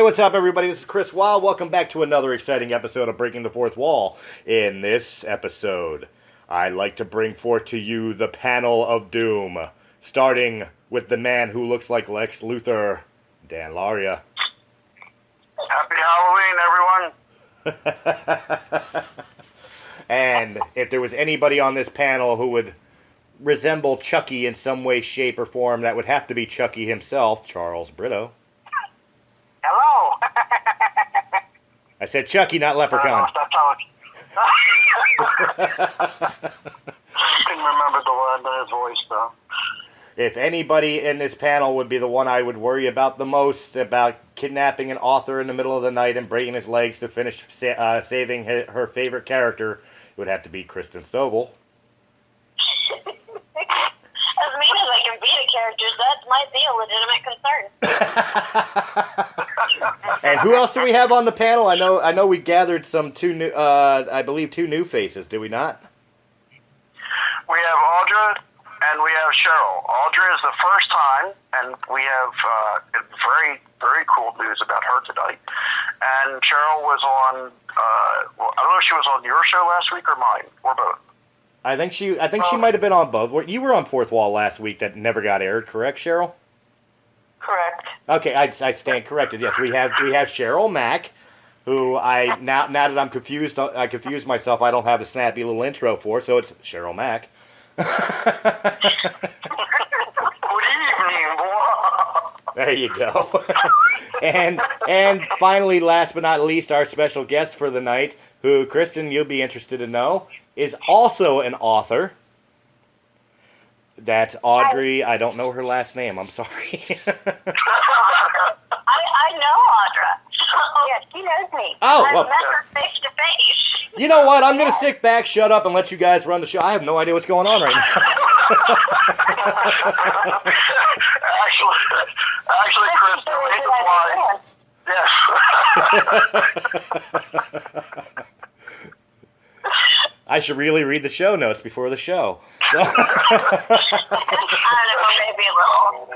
what's up, everybody? This is Chris Wild. Welcome back to another exciting episode of Breaking the Fourth Wall. In this episode, I'd like to bring forth to you the panel of doom, starting with the man who looks like Lex Luthor, Dan Laria. Happy Halloween, everyone. And if there was anybody on this panel who would resemble Chucky in some way, shape, or form, that would have to be Chucky himself, Charles Brito. Hello. I said Chucky, not Leprechaun. I couldn't remember the line in his voice, though. If anybody in this panel would be the one I would worry about the most, about kidnapping an author in the middle of the night and breaking his legs to finish saving her favorite character, it would have to be Kristen Stovall. As mean as I can be to characters, that might be a legitimate concern. And who else do we have on the panel? I know we gathered two new faces, did we not? We have Audra and we have Cheryl. Audra is the first time, and we have very, very cool news about her tonight. And Cheryl was on, I don't know if she was on your show last week or mine, or both. I think she might have been on both. You were on Fourth Wall last week that never got aired, correct, Cheryl? Correct. Okay, I stand corrected. Yes, we have Cheryl Mack, who now that I'm confused, I confused myself. I don't have a snappy little intro for, so it's Cheryl Mack. Good evening, boy. There you go. and finally, last but not least, our special guest for the night, who, Kristen, you'll be interested to know, is also an author. That's Audrey. I don't know her last name. I'm sorry. I know Audra. Yes, she knows me. Oh, I've well. met her face to face. You know what? I'm going to sit back, shut up, and let you guys run the show. I have no idea what's going on right now. Actually, Chris, the reason why... Yes. I should really read the show notes before the show. So. I don't know, maybe a little.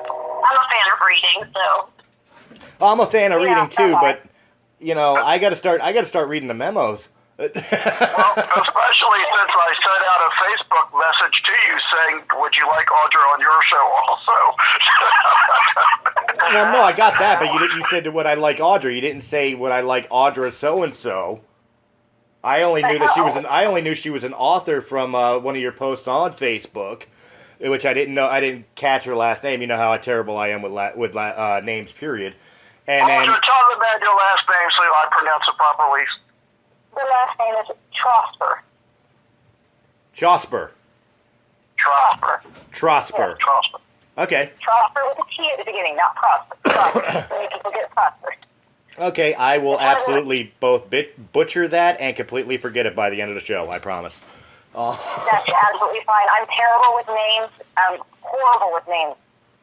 I'm a fan of reading, so. I'm a fan of reading too, so but I got to start reading the memos. Well, especially since I sent out a Facebook message to you saying, would you like Audra on your show also? Well, no, I got that, but you said would I like Audra. You didn't say would I like Audra so and so. I only knew she was an author from one of your posts on Facebook, which I didn't know. I didn't catch her last name. You know how terrible I am with names. Period. And tell them about your last name so I pronounce it properly. The last name is Trosper. Trosper. Trosper. Okay. Trosper with a T at the beginning, not Prosper. Trosper. Many people get Prosper. Okay, I will absolutely both butcher that and completely forget it by the end of the show, I promise. That's absolutely fine. I'm terrible with names. I'm horrible with names.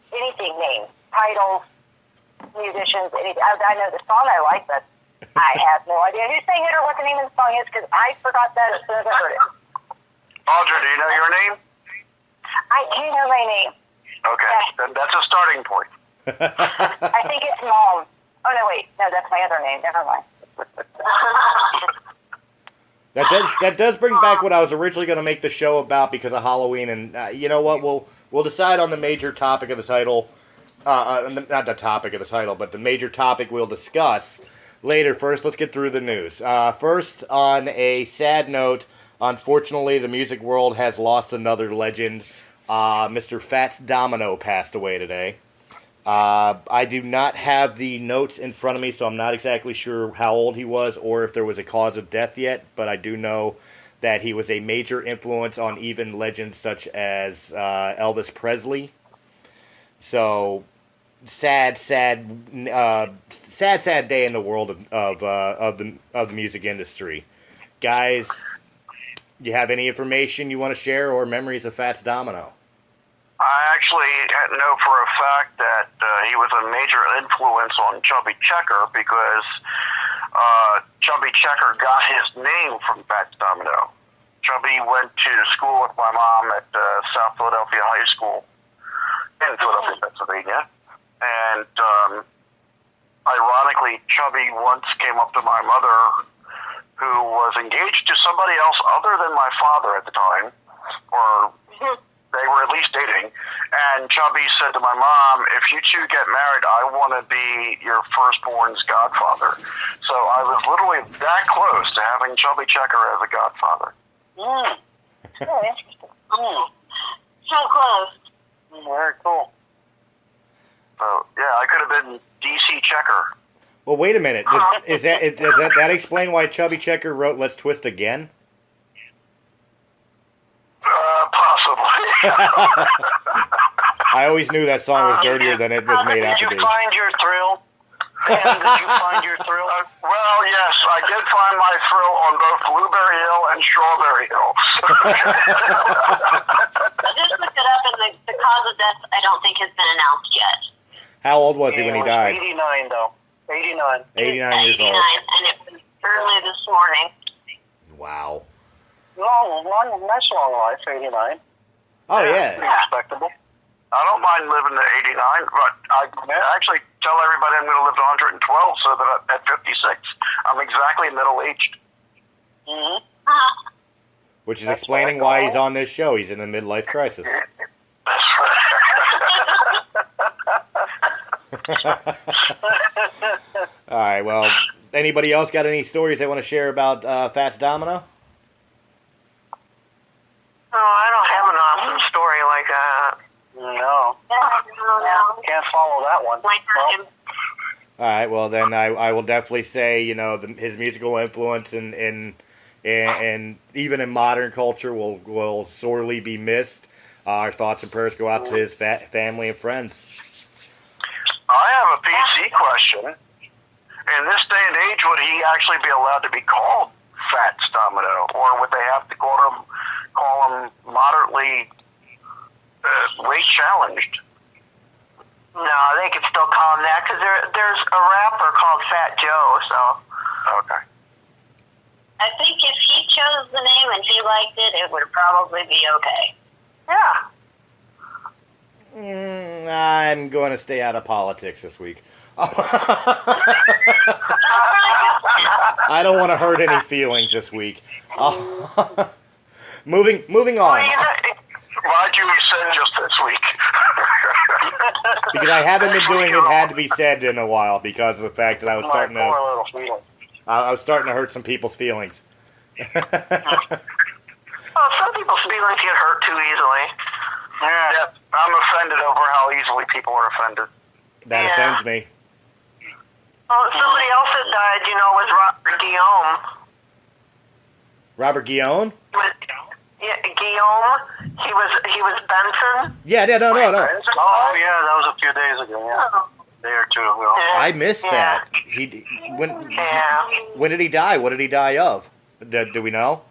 Anything names. Titles, musicians, anything. I know the song I like, but I have no idea who sang it or what the name of the song is because I forgot that as soon as I heard it. Audra, do you know your name? I do know my name. Okay, then that's a starting point. I think it's Mom. Oh, no, wait. No, that's my other name. Never mind. That does bring back what I was originally going to make the show about because of Halloween, and you know what? We'll decide on the major topic of the title. Not the topic of the title, but the major topic we'll discuss later. First, let's get through the news. First, on a sad note, unfortunately, the music world has lost another legend. Mr. Fats Domino passed away today. I do not have the notes in front of me, so I'm not exactly sure how old he was or if there was a cause of death yet, but I do know that he was a major influence on even legends such as Elvis Presley. So, sad day in the world of the music industry. Guys, do you have any information you want to share or memories of Fats Domino? I actually know for a fact that he was a major influence on Chubby Checker because Chubby Checker got his name from Fats Domino. Chubby went to school with my mom at South Philadelphia High School in Philadelphia, Pennsylvania. And ironically, Chubby Chubby once came up to my mother, who was engaged to somebody else other than my father at the time, or they were at least dating. And Chubby said to my mom, if you two get married, I want to be your firstborn's godfather. So I was literally that close to having Chubby Checker as a godfather. Oh, interesting. So close. Very cool. So, yeah, I could have been DC Checker. Well, wait a minute. Does that explain why Chubby Checker wrote "Let's Twist Again"? Possibly. I always knew that song was dirtier than it was made out to be. Did you find your thrill? And did you find your thrill? Well, yes, I did find my thrill on both Blueberry Hill and Strawberry Hill. I just looked it up, and the cause of death I don't think has been announced yet. How old was he when he died? 89, though. 89. 89 years old. 89, and it was early this morning. Wow. Nice long life, 89. Oh, yeah. Respectable. I don't mind living to 89, but I actually tell everybody I'm going to live to 112, so that at 56, I'm exactly middle-aged. Mm-hmm. Which is explaining why he's on this show. He's in a midlife crisis. That's right. All right, well, anybody else got any stories they want to share about Fats Domino? No, I don't have an awesome story like that. No. No. Can't follow that one. My time. All right, well, then I will definitely say, you know, his musical influence and even in modern culture will sorely be missed. Our thoughts and prayers go out to his family and friends. I have a PC question. In this day and age, would he actually be allowed to be called Fats Domino, or would they have to call him moderately weight challenged? No, they could still call him that because there's a rapper called Fat Joe. So okay. I think if he chose the name and he liked it, it would probably be okay. Yeah. I'm going to stay out of politics this week. I don't want to hurt any feelings this week. Moving on. Why'd you send just this week? Because I haven't been doing it had to be said in a while because of the fact that I was starting to hurt some people's feelings. Well, some people's feelings get hurt too easily. Yeah, I'm offended over how easily people are offended. That offends me. Oh, somebody else that died, was Robert Guillaume. Robert Guillaume? Guillaume. He was Benson. Yeah, no. Oh, yeah, that was a few days ago. Yeah, a day or two ago. I missed that. When did he die? What did he die of? Do we know?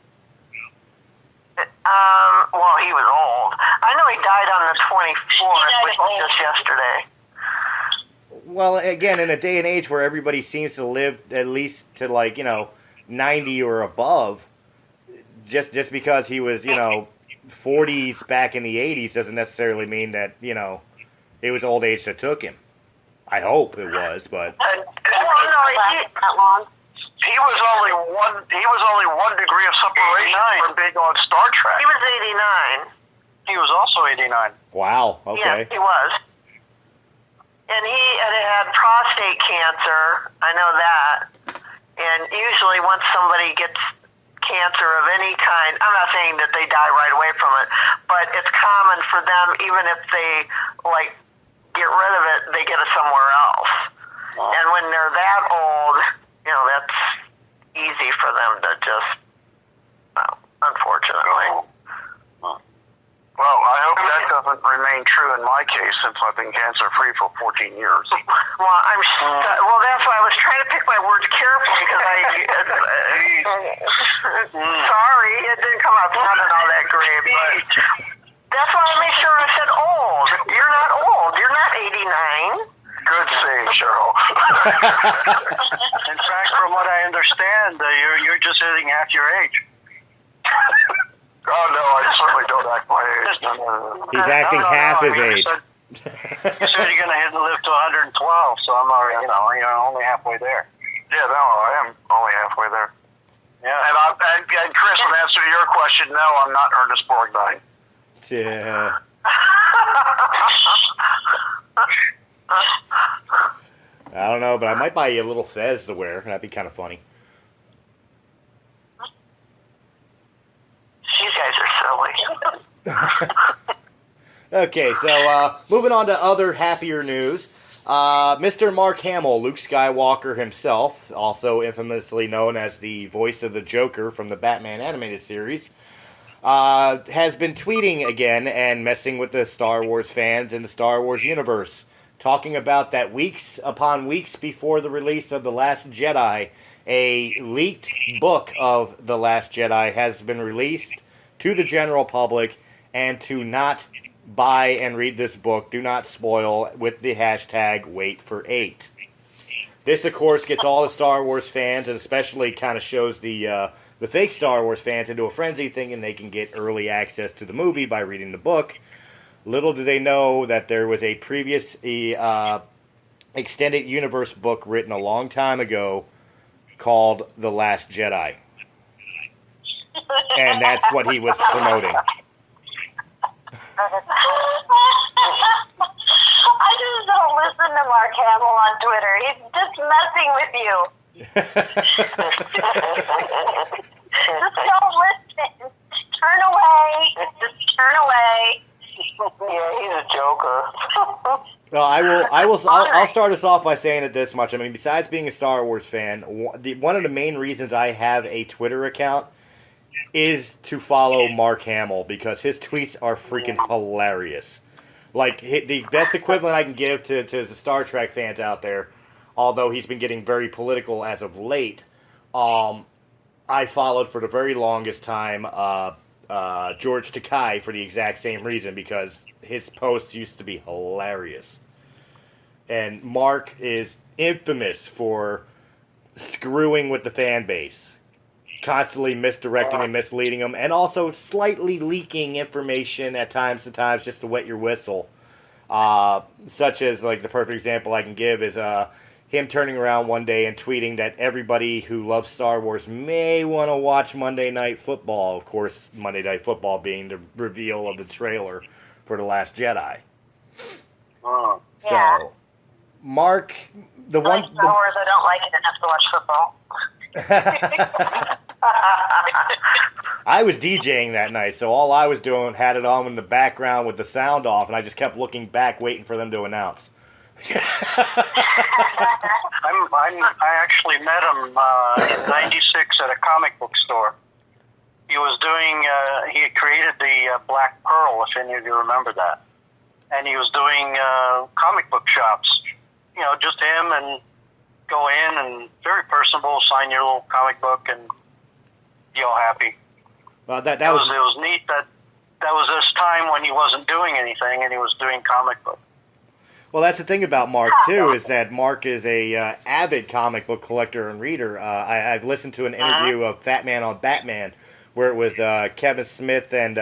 Well, he was old. I know he died on the 24th, which was just yesterday. Well, again, in a day and age where everybody seems to live at least to 90 or above, just because he was 40s back in the 80s doesn't necessarily mean that it was old age that took him. I hope it was, but That long. He was only one degree of separation from being on Star Trek. He was 89. He was also 89. wow, okay. Yeah, he was. And he had prostate cancer. I know that. And usually once somebody gets cancer of any kind, I'm not saying that they die right away from it, but it's common for them, even if they get rid of it, they get it somewhere else. Oh. And when they're that old, that's easy for them to just, unfortunately. Well, I hope that doesn't remain true in my case since I've been cancer-free for 14 years. Well, that's why I was trying to pick my words carefully because sorry, it didn't come out sounding all that great, but that's why I made sure I said old. You're not old. You're not 89. Good save, Cheryl. In fact, from what I understand, you're just hitting half your age. Oh, no, I certainly don't act my age. No. He's acting half his age. You said you're going to live to 112, so I'm already, you're only halfway there. Yeah, no, I am only halfway there. Yeah, and Chris, in answer to your question, no, I'm not Ernest Borgnine. Yeah. I don't know, but I might buy you a little fez to wear. That'd be kind of funny. You guys are silly. Okay, so moving on to other happier news. Mr. Mark Hamill, Luke Skywalker himself, also infamously known as the voice of the Joker from the Batman animated series, has been tweeting again and messing with the Star Wars fans in the Star Wars universe, talking about that weeks upon weeks before the release of The Last Jedi, a leaked book of The Last Jedi has been released to the general public, and to not buy and read this book, do not spoil, with the hashtag #WaitFor8. This, of course, gets all the Star Wars fans, and especially kind of shows the fake Star Wars fans into a frenzy, thinking they can get early access to the movie by reading the book. Little do they know that there was a previous extended universe book written a long time ago called The Last Jedi. And that's what he was promoting. I just don't listen to Mark Hamill on Twitter. He's just messing with you. Just don't listen. Turn away. Just turn away. Yeah, he's a joker. Well, I'll start us off by saying it this much. I mean, besides being a Star Wars fan, one of the main reasons I have a Twitter account is to follow Mark Hamill, because his tweets are freaking hilarious. Like, the best equivalent I can give to the Star Trek fans out there, although he's been getting very political as of late, I followed for the very longest time George Takei for the exact same reason, because his posts used to be hilarious. And Mark is infamous for screwing with the fan base, constantly misdirecting and misleading them, and also slightly leaking information at times to times just to wet your whistle. Such as, like, the perfect example I can give is him turning around one day and tweeting that everybody who loves Star Wars may want to watch Monday Night Football. Of course, Monday Night Football being the reveal of the trailer for The Last Jedi. Oh. So, Yeah. Mark, the I like one... Star Wars. I don't like it enough to watch football. I was DJing that night, so all I was doing had it on in the background with the sound off, and I just kept looking back, waiting for them to announce. I actually met him in '96 at a comic book store. He was doing. He had created the Black Pearl, if any of you remember that, and he was doing comic book shops. You know, just him, and go in and very personable, sign your little comic book, and be all happy. Well, that It was was neat that was this time when he wasn't doing anything and he was doing comic book. Well, that's the thing about Mark, too, is that Mark is a avid comic book collector and reader. I've listened to an interview of Fat Man on Batman where it was Kevin Smith and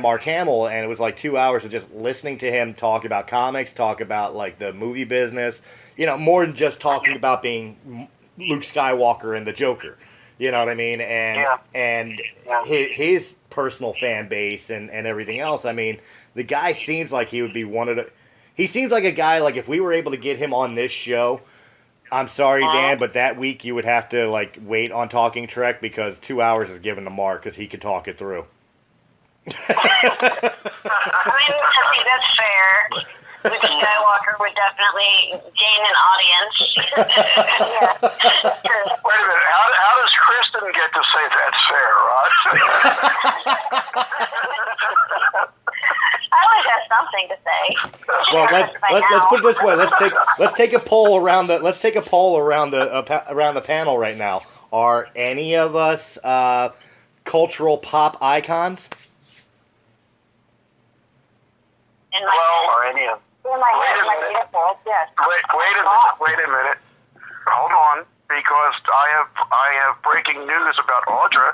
Mark Hamill, and it was like 2 hours of just listening to him talk about comics, talk about, like, the movie business, you know, more than just talking about being Luke Skywalker and the Joker. You know what I mean? And his personal fan base and everything else. I mean, the guy seems like he would be one of the... He seems like a guy, like, if we were able to get him on this show, I'm sorry, Dan, but that week you would have to, like, wait on Talking Trek, because 2 hours is given to Mark, because he could talk it through. I mean, that's fair. Luke Skywalker would definitely gain an audience. Yeah. Wait a minute. How does Kristen get to say that's fair, Rod? I always have something to say. Well, let's put it this way. Let's take a poll around the panel right now. Are any of us cultural pop icons? Or any of. In my head, my beautiful, yes. Wait a minute. Hold on, because I have breaking news about Audra.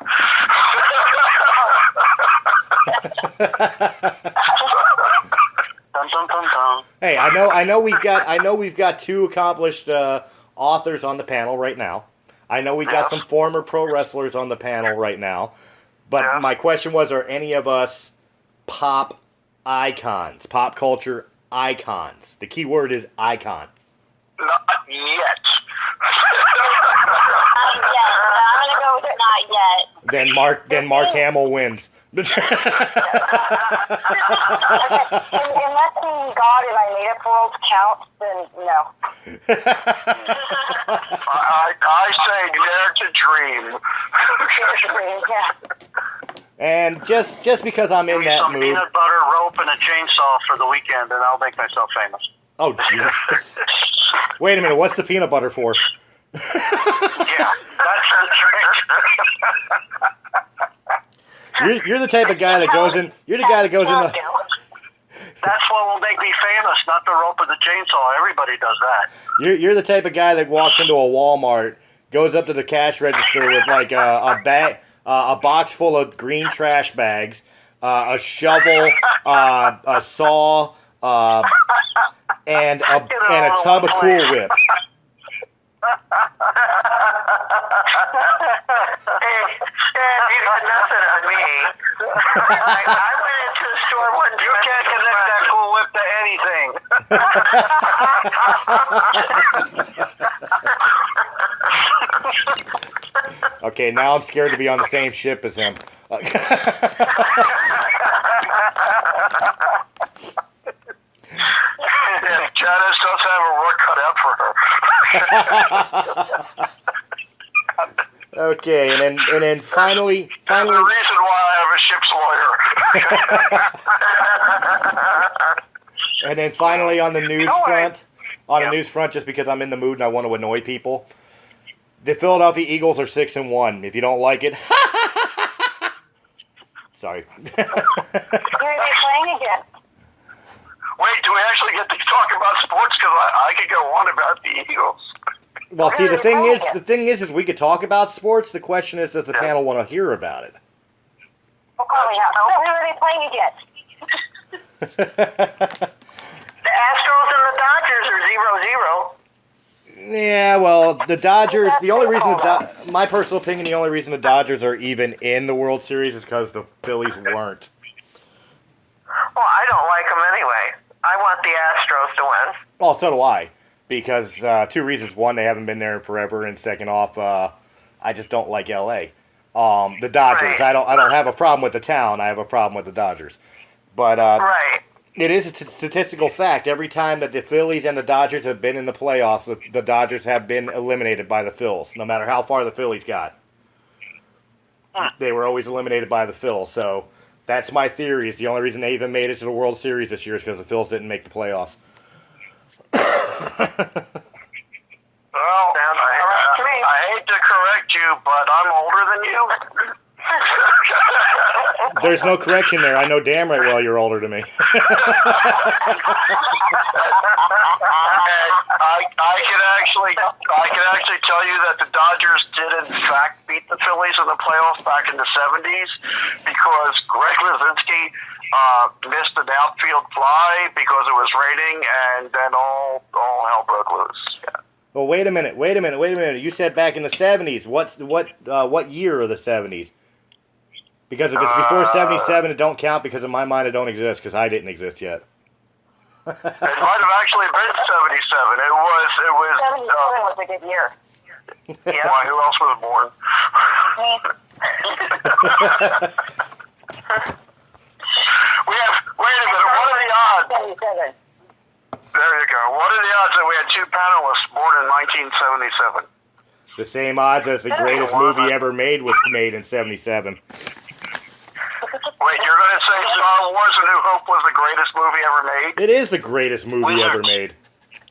Dun, dun, dun, dun. Hey, I know we've got two accomplished authors on the panel right now. I know we got some former pro wrestlers on the panel right now. But my question was, are any of us pop icons, pop culture icons? The key word is icon. Not yet. Not yet. I'm going to go with not yet. Then Mark Hamill wins. Unless being God and I made up worlds counts, then no. I say dare to dream. Yeah. And just because I'm in that some mood. peanut butter, rope, and a chainsaw for the weekend, and I'll make myself famous. Oh, Jesus. Wait a minute, what's the peanut butter for? Yeah, that's the trick. You're the type of guy that goes in. You're the guy that goes in. That's what will make me famous, not the rope or the chainsaw. Everybody does that. You're the type of guy that walks into a Walmart, goes up to the cash register with like a bag, a box full of green trash bags, a shovel, a saw, and a tub of Cool Whip. You got nothing on me. I went into the store one time. You can't connect that Cool Whip to anything. Okay, now I'm scared to be on the same ship as him. Janice does have her work cut out for her. Okay, and then finally, There's a reason why I have a ship's lawyer. and then finally on the news front, just because I'm in the mood and I want to annoy people, the Philadelphia Eagles are 6-1. If you don't like it, sorry. You're playing again. Wait, do we actually get to talk about sports? Because I could go on about the Eagles. Well, see, the thing is we could talk about sports. The question is, does the panel want to hear about it? Well, probably not. So who are they playing against? The Astros and the Dodgers are 0-0. Yeah, well, the Dodgers. The only reason my personal opinion, the only reason the Dodgers are even in the World Series is because the Phillies weren't. Well, I don't like them anyway. I want the Astros to win. Well, so do I. Because two reasons. One, they haven't been there in forever, and second off, I just don't like L.A. The Dodgers. Right. I don't have a problem with the town. I have a problem with the Dodgers. But Right. it is a statistical fact. Every time that the Phillies and the Dodgers have been in the playoffs, the Dodgers have been eliminated by the Phils. No matter how far the Phillies got, they were always eliminated by the Phils. So that's my theory. It's the only reason they even made it to the World Series this year is because the Phils didn't make the playoffs. Well, I hate to correct you, but I'm older than you. There's no correction there. I know damn right well you're older than me. And I can actually tell you that the Dodgers did in fact beat the Phillies in the playoffs back in the 70s because Greg Luzinski missed an outfield fly because it was raining, and then all hell broke loose. Yeah. Well, wait a minute. You said back in the 70s. What year of the 70s? Because if it's before 77, it don't count because in my mind it don't exist because I didn't exist yet. It might have actually been 77. It was. 77 was a good year. Yeah. Why? Who else was born? Me. Wait a minute. What are the odds? 77. There you go. What are the odds that we had two panelists born in 1977? The same odds as the greatest movie ever made was made in 77. Wait, you're going to say Star Wars: A New Hope was the greatest movie ever made? It is the greatest movie ever made.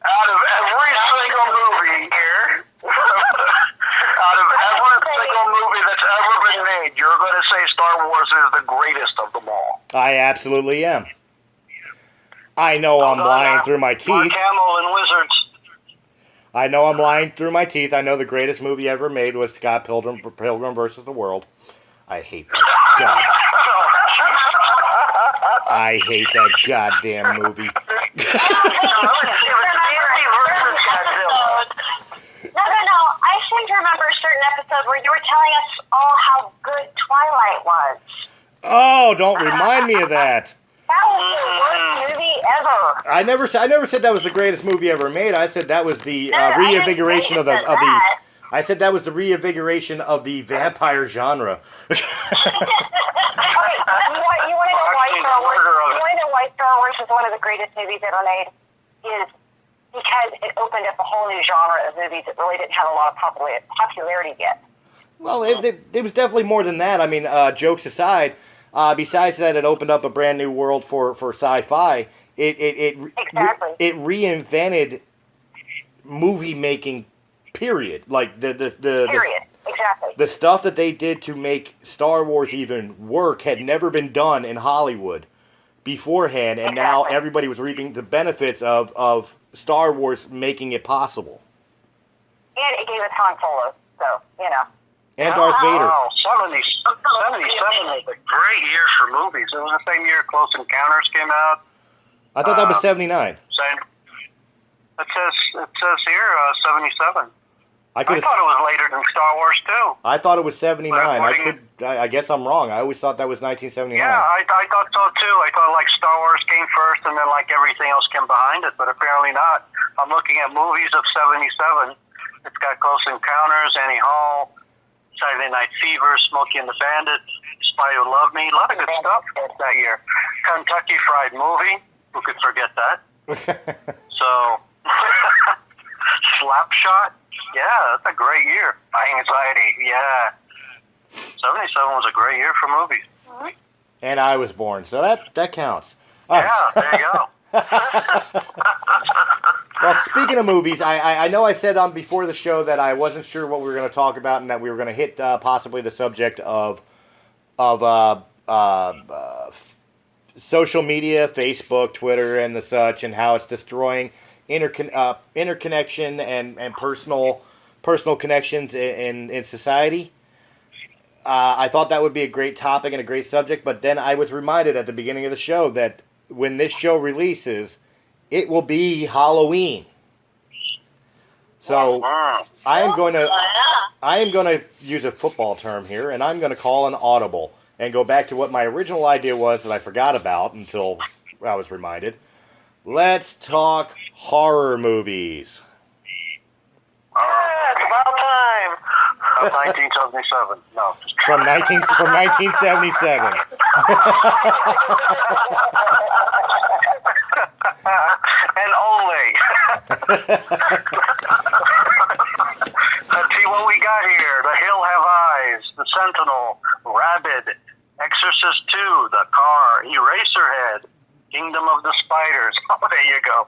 Out of every single movie here, out of every single movie that's ever been made, you're going to say Star Wars is the greatest of them all. I absolutely am. I know I'm lying through my teeth. Mark Hamill and Wizards. I know I'm lying through my teeth. I know the greatest movie ever made was Scott Pilgrim versus the World. I hate that. God. I hate that goddamn movie. where you were telling us all how good Twilight was. Oh, don't remind me of that. That was the worst movie ever. I never said that was the greatest movie ever made. I said that was the No, I didn't reinvigoration say of the that. I said that was the reinvigoration of the vampire genre. Okay, you want to know why Star Wars? You want to know why Star Wars is one of the greatest movies ever made? Is because it opened up a whole new genre of movies that really didn't have a lot of popularity yet. Well, it was definitely more than that. I mean, jokes aside, besides that, it opened up a brand new world for sci-fi. Exactly. It reinvented movie making. Period. Like Exactly. The stuff that they did to make Star Wars even work had never been done in Hollywood beforehand, and now everybody was reaping the benefits of Star Wars making it possible. And it gave us Han Solo, so, you know. And Darth Vader. Wow, 77 was a great year for movies. It was the same year Close Encounters came out. I thought that was 79. Same. It says here 77. I thought it was later than Star Wars too. I thought it was 79. But I guess I'm wrong. I always thought that was 1979. Yeah, I thought so too. I thought like Star Wars came first and then like everything else came behind it, but apparently not. I'm looking at movies of 77. It's got Close Encounters, Annie Hall, Saturday Night Fever, Smokey and the Bandit, Spy Who Loved Me. A lot of good stuff that year. Kentucky Fried Movie. Who could forget that? So, Slapshot. Yeah, that's a great year. Anxiety. Yeah. 77 was a great year for movies. Mm-hmm. And I was born, so that counts. All yeah, right. There you go. Well, speaking of movies, I know I said before the show that I wasn't sure what we were going to talk about and that we were going to hit possibly the subject of social media, Facebook, Twitter, and the such, and how it's destroying interconnection and personal connections in society. I thought that would be a great topic and a great subject, but then I was reminded at the beginning of the show that when this show releases, it will be Halloween. So I am going to use a football term here, and I'm going to call an audible and go back to what my original idea was that I forgot about until I was reminded. Let's talk horror movies. It's about time. 1977. No. From 1977. And only. Let's see what we got here. The Hill Have Eyes, The Sentinel, Rabid, Exorcist 2, The Car, Eraserhead, Kingdom of the Spiders. Oh, there you go.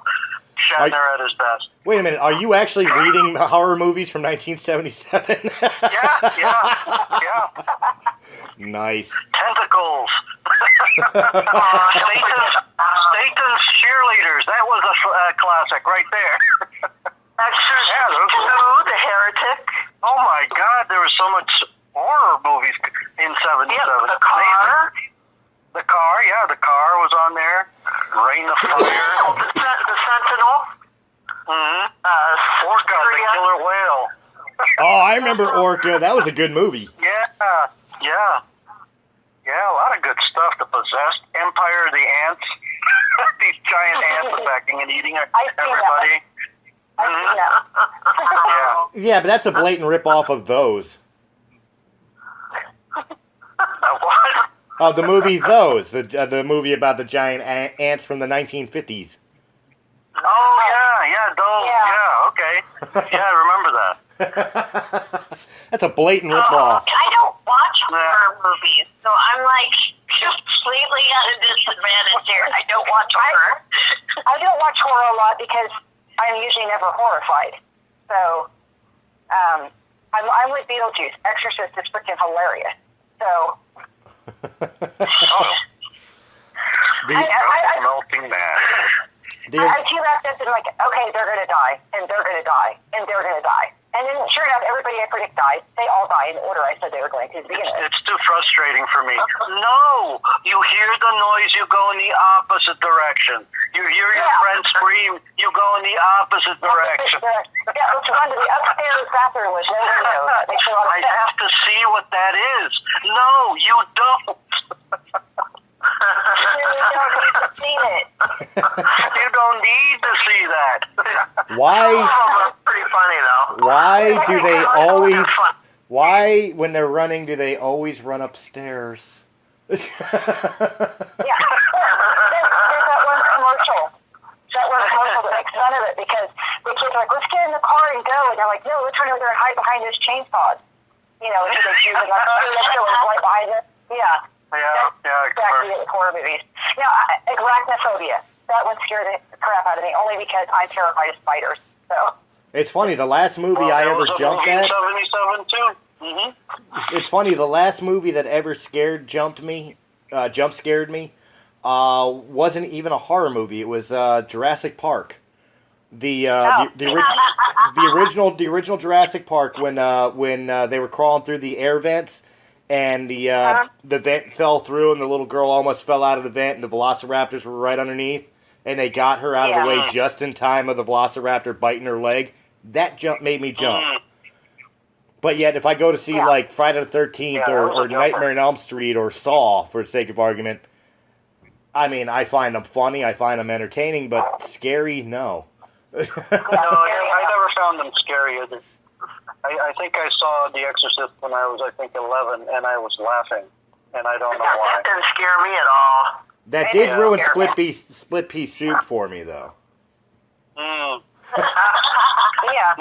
Shatner at his best. Wait a minute. Are you actually reading horror movies from 1977? Yeah. Nice. Tentacles. Satan's Cheerleaders. That was a classic right there. Exorcist 2, The Heretic. Oh my God, there was so much horror movies in 77. Yeah, The Car. The Car, yeah, The Car was on there. Rain of Fire. The Sentinel. Mm-hmm. Orca, the Killer Whale. Oh, I remember Orca. That was a good movie. Yeah, a lot of good stuff. The Possessed, Empire of the Ants. These giant ants attacking and eating everybody. Mm-hmm. Yeah, but that's a blatant rip-off of those. What? Of the movie Those, the movie about the giant ants from the 1950s. Oh, yeah, those, yeah, okay. Yeah, I remember that. That's a blatant rip-off. I don't watch horror movies, so I'm like completely at a disadvantage here. I don't watch horror. I don't watch horror a lot because I'm usually never horrified. So, I'm with Beetlejuice. Exorcist is freaking hilarious. So, Melting man. I too wrapped up in like, okay, they're gonna die, and they're gonna die, and they're gonna die, And then, sure enough, everybody I predict dies. They all die in the order I said they were going to begin with. It's too frustrating for me. No! You hear the noise, you go in the opposite direction. You hear your friend scream, you go in the opposite direction. Yeah, let's run to the upstairs bathroom with no windows. Makes a lot of I sense. have to see what that is. No, you don't. You don't need to see it. You don't need to see that. Why? Oh, that's pretty funny, though. Why do they always? Why, when they're running, do they always run upstairs? Yeah. There's that one commercial. That one commercial that makes fun of it because the kids are like, let's get in the car and go. And they're like, no, let's run over there and hide behind those chainsaws. You know, and so they do it like, let's go right behind them. Yeah. Yeah, Exactly it with horror movies. Now, arachnophobia. That one scared the crap out of me, only because I'm terrified of spiders. So. It's funny, the last movie I ever jumped at... 77 too. Mm-hmm. It's funny, the last movie that ever jump scared me, wasn't even a horror movie. It was Jurassic Park. The original Jurassic Park when they were crawling through the air vents and the vent fell through and the little girl almost fell out of the vent and the velociraptors were right underneath and they got her out of the way just in time of the velociraptor biting her leg. That jump made me jump. But yet, if I go to see like Friday the 13th or Nightmare on Elm Street or Saw, for the sake of argument, I mean, I find them funny, I find them entertaining, but scary, no. No, I never found them scary either. I think I saw The Exorcist when I was, 11, and I was laughing, and I don't know why. That didn't scare me at all. That did ruin split pea soup for me, though. Yeah. I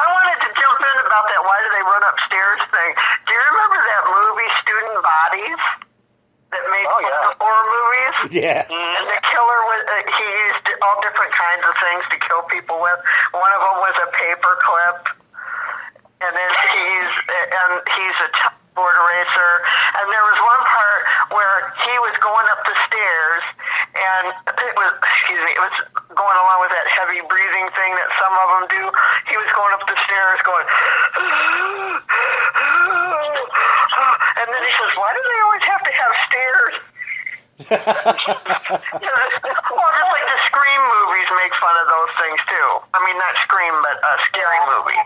wanted to jump in about that why do they run upstairs thing. Do you remember that movie, Student Bodies, that made horror movies? Yeah. And the killer was, he used all different kinds of things to kill people with. One of them was a paper clip, and then he's a board eraser. And there was one part where he was going up the stairs, and it was going along with that heavy breathing thing that some of them do. He was going up the stairs going, and then he says, why do they always have to have stairs? Well, just like the Scream movies make fun of those things too. I mean, not Scream, but a scary movie.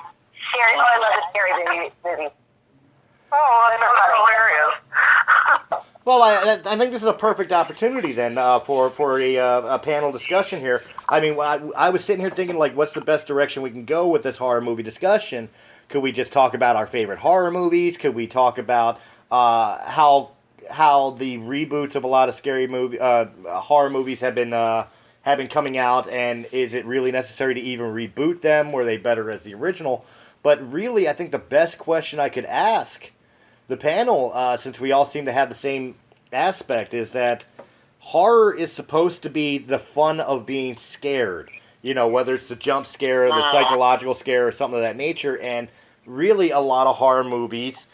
Scary. Oh, I love the scary movie. Oh, that's hilarious. Well, I think this is a perfect opportunity then for a panel discussion here. I mean, I was sitting here thinking, like, what's the best direction we can go with this horror movie discussion? Could we just talk about our favorite horror movies? Could we talk about how the reboots of a lot of scary horror movies have been coming out, and is it really necessary to even reboot them? Were they better as the original? But really, I think the best question I could ask the panel, since we all seem to have the same aspect, is that horror is supposed to be the fun of being scared. You know, whether it's the jump scare or the psychological scare or something of that nature. And really, a lot of horror movies,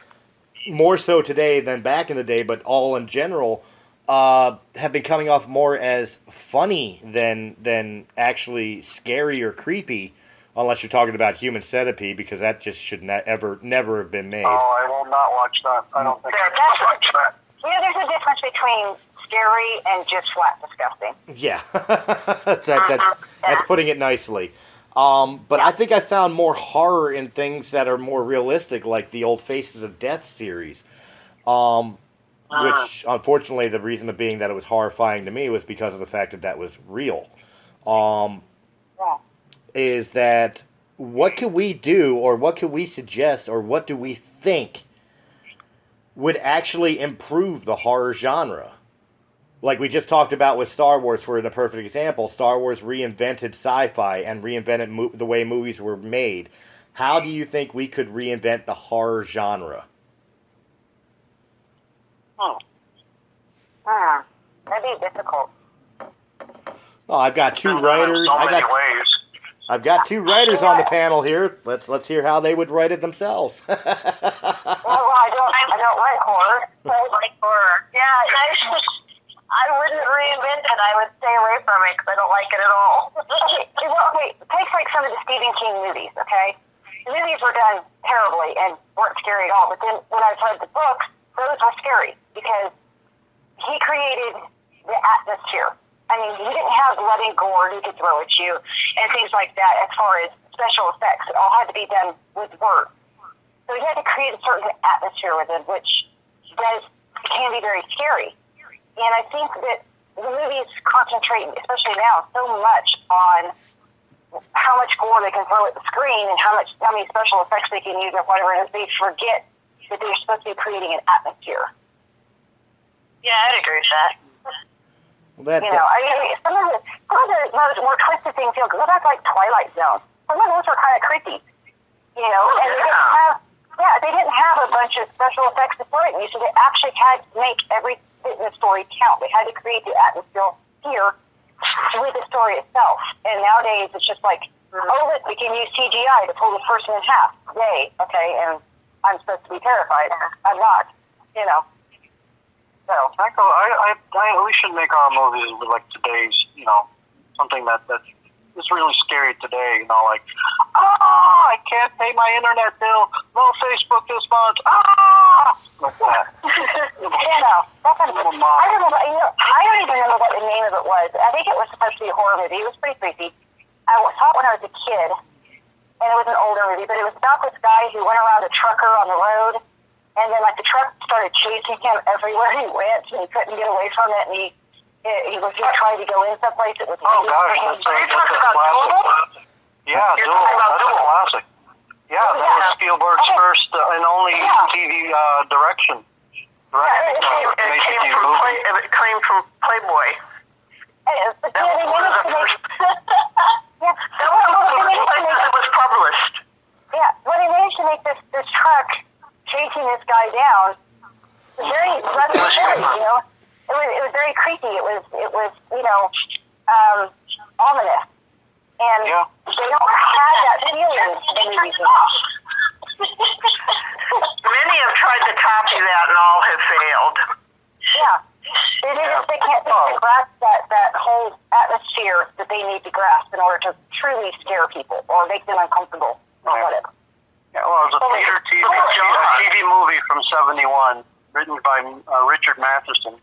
more so today than back in the day, but all in general, have been coming off more as funny than actually scary or creepy. Unless you're talking about Human Centipede, because that just should never have been made. Oh, I will not watch that. I don't think I will watch that. You know, there's a difference between scary and just flat disgusting. Yeah, that's putting it nicely. But I think I found more horror in things that are more realistic, like the old Faces of Death series. Which, unfortunately, the reason being that it was horrifying to me was because of the fact that was real. Is that what could we do, or what could we suggest, or what do we think would actually improve the horror genre? Like we just talked about with Star Wars, for the perfect example. Star Wars reinvented sci-fi and reinvented the way movies were made. How do you think we could reinvent the horror genre? That'd be difficult. Well, I've got two writers. I've got two writers on the panel here. Let's hear how they would write it themselves. Well, I don't like horror. I like horror. Yeah, I wouldn't reinvent it. I would stay away from it because I don't like it at all. Well, take like some of the Stephen King movies, okay? The movies were done terribly and weren't scary at all, but then when I've read the books, those were scary because he created the atmosphere. I mean, he didn't have blood and gore he could throw at you and things like that as far as special effects. It all had to be done with words. So he had to create a certain atmosphere with it, which can be very scary. And I think that the movies concentrate, especially now, so much on how much gore they can throw at the screen and how many special effects they can use or whatever, and they forget that they're supposed to be creating an atmosphere. Yeah, I'd agree with that. I mean, some of the more twisted things, go back like Twilight Zone. Some of those were kind of creepy, and they didn't have a bunch of special effects to throw at you, so they actually had to make every bit in the story count. They had to create the atmosphere here with the story itself. And nowadays, it's just like, look, we can use CGI to pull this person in half. Yay, okay, and I'm supposed to be terrified. I'm not, So, Michael, we should make our movies with like today's, something that's really scary today. Like, I can't pay my internet bill. No Facebook this month. Like that. I don't even remember what the name of it was. I think it was supposed to be a horror movie. It was pretty creepy. I saw it when I was a kid, and it was an older movie, but it was about this guy who went around a trucker on the road. And then, the truck started chasing him everywhere he went, and he couldn't get away from it, and he was just trying to go in someplace that was that's a classic. Yeah, Duel. That's a classic. Yeah, that was Spielberg's first and only TV direction. It came from Playboy. That was published. Yeah, when they managed to make this truck chasing this guy down, it was very scary, It was very creepy. It was ominous. And they don't have that feeling in movies now. Many have tried to copy that and all have failed. Yeah. They can't grasp that whole atmosphere that they need to grasp in order to truly scare people or make them uncomfortable or whatever. Yeah, well, it was a theater TV movie from '71, written by Richard Matheson,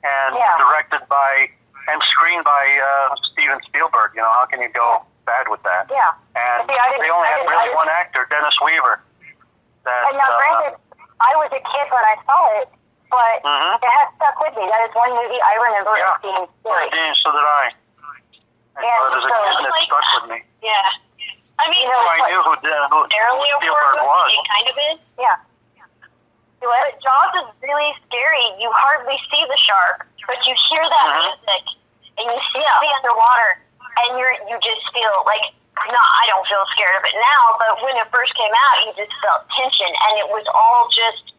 and directed by and screened by Steven Spielberg. How can you go bad with that? Yeah. And they only had really one actor, Dennis Weaver. And now, granted, I was a kid when I saw it, but it has stuck with me. That is one movie I remember as being scary. So did I. I saw it as a kid, and it stuck with me. Yeah. I mean, I knew who Spielberg was. It kind of is. Yeah. But Jaws is really scary. You hardly see the shark, but you hear that music, and you see it underwater, and you just feel like, I don't feel scared of it now, but when it first came out, you just felt tension, and it was all just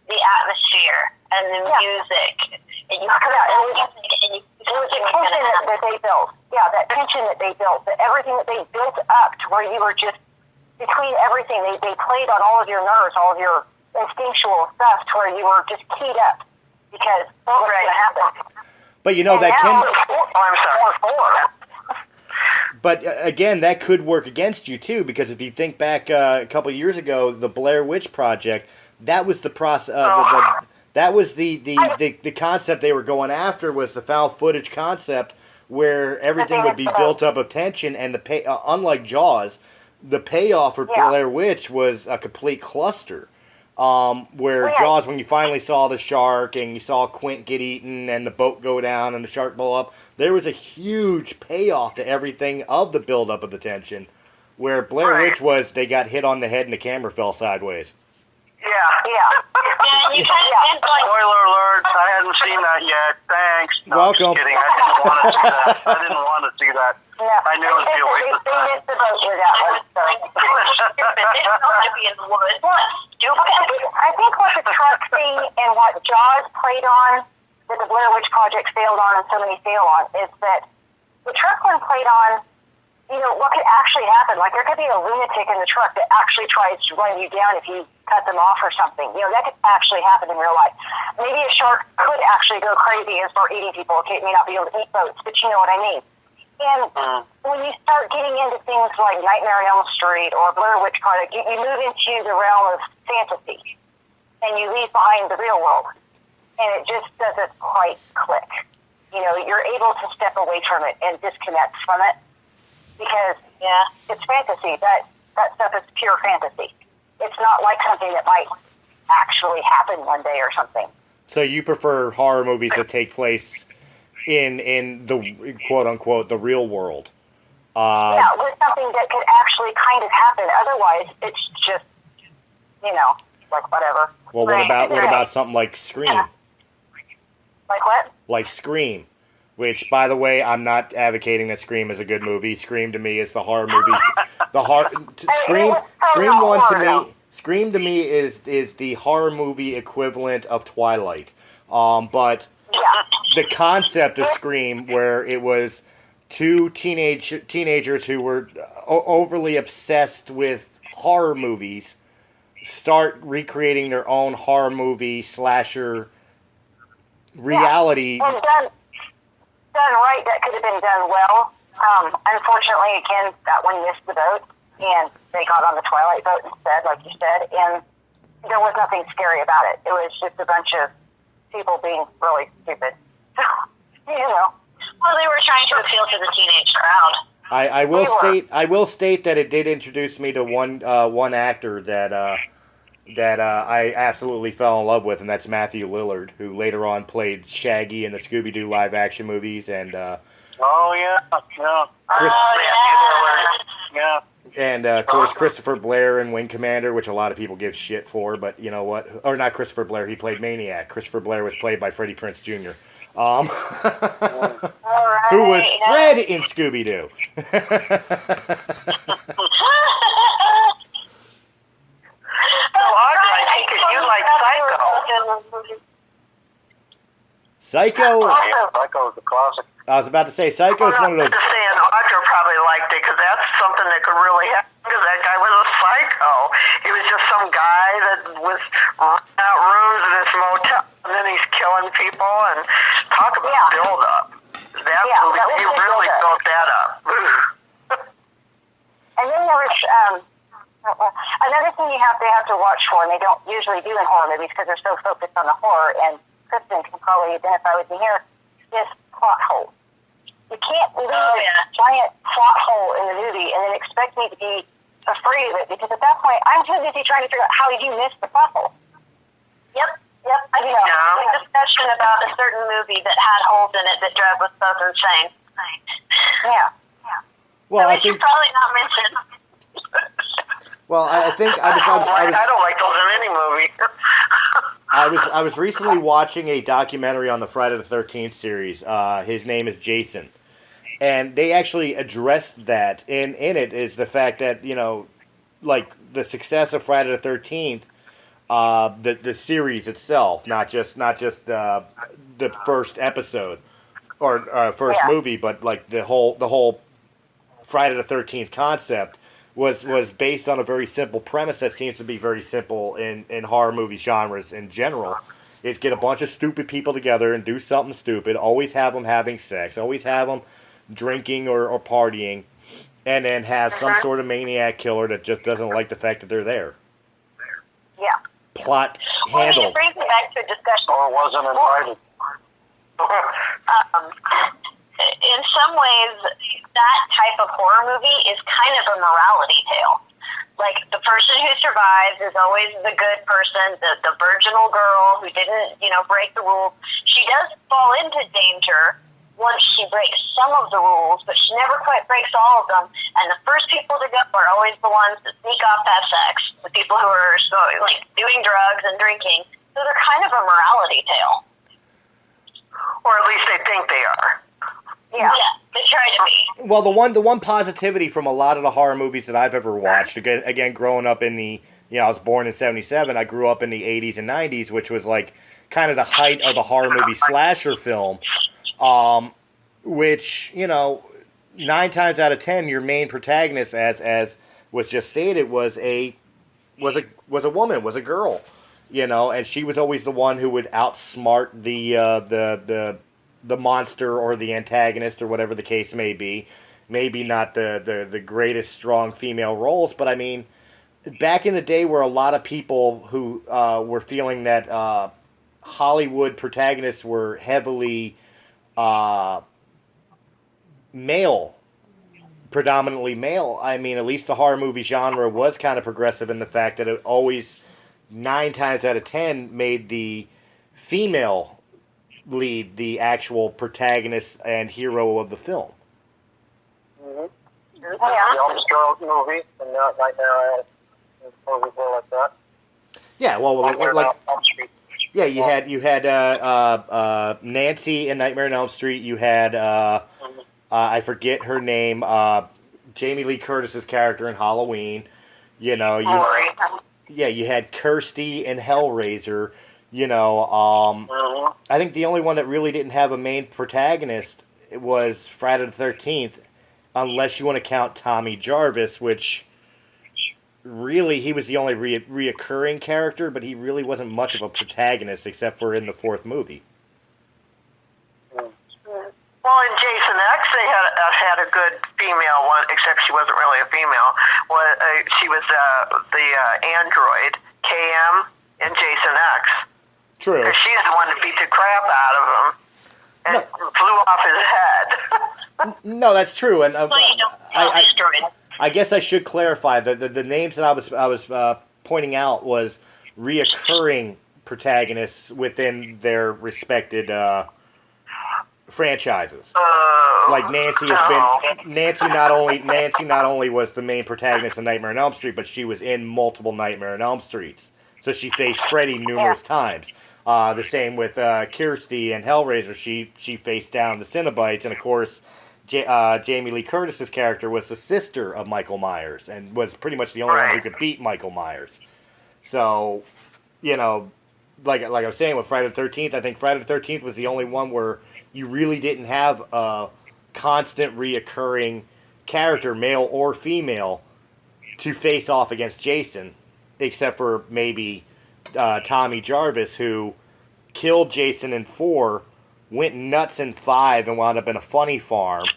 the atmosphere and the music. And you heard that music, and you it was the tension that they built. Yeah, that tension that they built, everything that they built up to where you were just between everything. They played on all of your nerves, all of your instinctual stuff, to where you were just keyed up because what was going to happen. But that can. But again, that could work against you too, because if you think back a couple of years ago, the Blair Witch Project, that was the process. That was the concept they were going after, was the found footage concept, where everything would be built up of tension, and unlike Jaws, the payoff for Blair Witch was a complete cluster. Jaws, when you finally saw the shark and you saw Quint get eaten and the boat go down and the shark blow up, there was a huge payoff to everything of the buildup of the tension. Where Blair Witch was, they got hit on the head and the camera fell sideways. And you kind of Spoiler alert, I hadn't seen that yet. Thanks. No, Welcome. I'm just kidding. I didn't want to see that. I knew it would be a waste of time. They missed the boat with that one. They don't want to be in the woods. I think what the truck thing and what Jaws played on, that the Blair Witch Project failed on and so many fail on, is that the truck one played on, what could actually happen. Like, there could be a lunatic in the truck that actually tries to run you down if you cut them off or something. That could actually happen in real life. Maybe a shark could actually go crazy and start eating people. Okay, it may not be able to eat boats, but you know what I mean. And when you start getting into things like Nightmare on Elm Street or Blair Witch Project, you move into the realm of fantasy, and you leave behind the real world, and it just doesn't quite click. You know, you're able to step away from it and disconnect from it because it's fantasy. That stuff is pure fantasy. It's not like something that might actually happen one day or something. So you prefer horror movies that take place in the quote unquote the real world? Yeah, with something that could actually kind of happen. Otherwise, it's just, you know, like whatever. Well, what about something like Scream? Yeah. Like what? Like Scream, which, by the way, I'm not advocating that Scream is a good movie. Scream to me is the horror movie. Scream to me is the horror movie equivalent of Twilight. But the concept of Scream, where it was two teenagers who were overly obsessed with horror movies, start recreating their own horror movie slasher reality. And done right, that could have been done well. Unfortunately, again, that one missed the boat, and they got on the Twilight boat instead, like you said, and there was nothing scary about it. It was just a bunch of people being really stupid. You know. Well, they were trying to appeal to the teenage crowd. I will state that it did introduce me to one actor that I absolutely fell in love with, and that's Matthew Lillard, who later on played Shaggy in the Scooby-Doo live-action movies, and and of course Christopher Blair in Wing Commander, which a lot of people give shit for, but you know what? Or not Christopher Blair, he played Maniac. Christopher Blair was played by Freddie Prinze Jr. Who was Fred in Scooby-Doo. Psycho. Psycho is a classic. I was about to say Psycho is one of those. Just saying, Audra probably liked it because that's something that could really happen. Because that guy was a psycho. He was just some guy that was renting out rooms in this motel, and then he's killing people. And talk about build up. They really built that up. And then there was another thing they have to watch for, and they don't usually do in horror movies because they're so focused on the horror. And Kristen can probably identify with me here. Is plot holes. You can't leave a giant plot hole in the movie and then expect me to be afraid of it, because at that point I'm too busy trying to figure out how did you miss the plot hole. Yep. I know. A discussion about a certain movie that had holes in it that drove us both insane. Yeah. Well, so I think should probably not mention. Well, I think I don't like those in any movie. I was recently watching a documentary on the Friday the 13th series. His name is Jason. And they actually addressed that. And in it is the fact that, you know, like the success of Friday the 13th, the series itself, not just the first episode or first movie, but like the whole Friday the 13th concept was based on a very simple premise that seems to be very simple in horror movie genres in general. Is get a bunch of stupid people together and do something stupid, always have them having sex, always have them drinking or partying, and then have some sort of maniac killer that just doesn't like the fact that they're there. Yeah. Plot Well, handled. it brings me back to a discussion. Or wasn't invited. In some ways, that type of horror movie is kind of a morality tale. Like, the person who survives is always the good person, the virginal girl who didn't, break the rules. She does fall into danger once she breaks some of the rules, but she never quite breaks all of them. And the first people to go are always the ones that sneak off to have sex, the people who are doing drugs and drinking. So they're kind of a morality tale. Or at least they think they are. Yeah, they try to be. Well, the one positivity from a lot of the horror movies that I've ever watched, again growing up in the, I was born in 1977, I grew up in the 80s and 90s, which was like kind of the height of the horror movie slasher film, which, 9 times out of 10, your main protagonist, as was just stated, was a woman, was a girl, and she was always the one who would outsmart the monster or the antagonist or whatever the case may be. Maybe not the greatest strong female roles, but I mean, back in the day where a lot of people who were feeling that Hollywood protagonists were heavily male, predominantly male. I mean, at least the horror movie genre was kind of progressive in the fact that it always, 9 times out of 10, made the female lead the actual protagonist and hero of the film. Mm-hmm. The Elm Girls movie, and Nightmare movies were like that. Yeah, well, like Elm Street. yeah, you had Nancy in Nightmare on Elm Street. You had I forget her name, Jamie Lee Curtis's character in Halloween. You know, you had Kirsty in Hellraiser. You know, I think the only one that really didn't have a main protagonist was Friday the 13th, unless you want to count Tommy Jarvis, which really he was the only reoccurring character, but he really wasn't much of a protagonist except for in the 4th movie. Well, in Jason X, they had a good female one, except she wasn't really a female. She was the android, KM, in Jason X. True. She's the one that beat the crap out of him and flew off his head. No, that's true, and destroyed. I guess I should clarify that the names that I was pointing out was reoccurring protagonists within their respected franchises. Like Nancy has been Nancy not only was the main protagonist in Nightmare on Elm Street, but she was in multiple Nightmare on Elm Streets. So she faced Freddy numerous times. The same with Kirsty and Hellraiser. She faced down the Cenobites, and of course, Jamie Lee Curtis's character was the sister of Michael Myers, and was pretty much the only one who could beat Michael Myers. So, you know, like I was saying with Friday the 13th, I think Friday the 13th was the only one where you really didn't have a constant reoccurring character, male or female, to face off against Jason, except for maybe Tommy Jarvis, who killed Jason in 4, went nuts in 5 and wound up in a funny farm,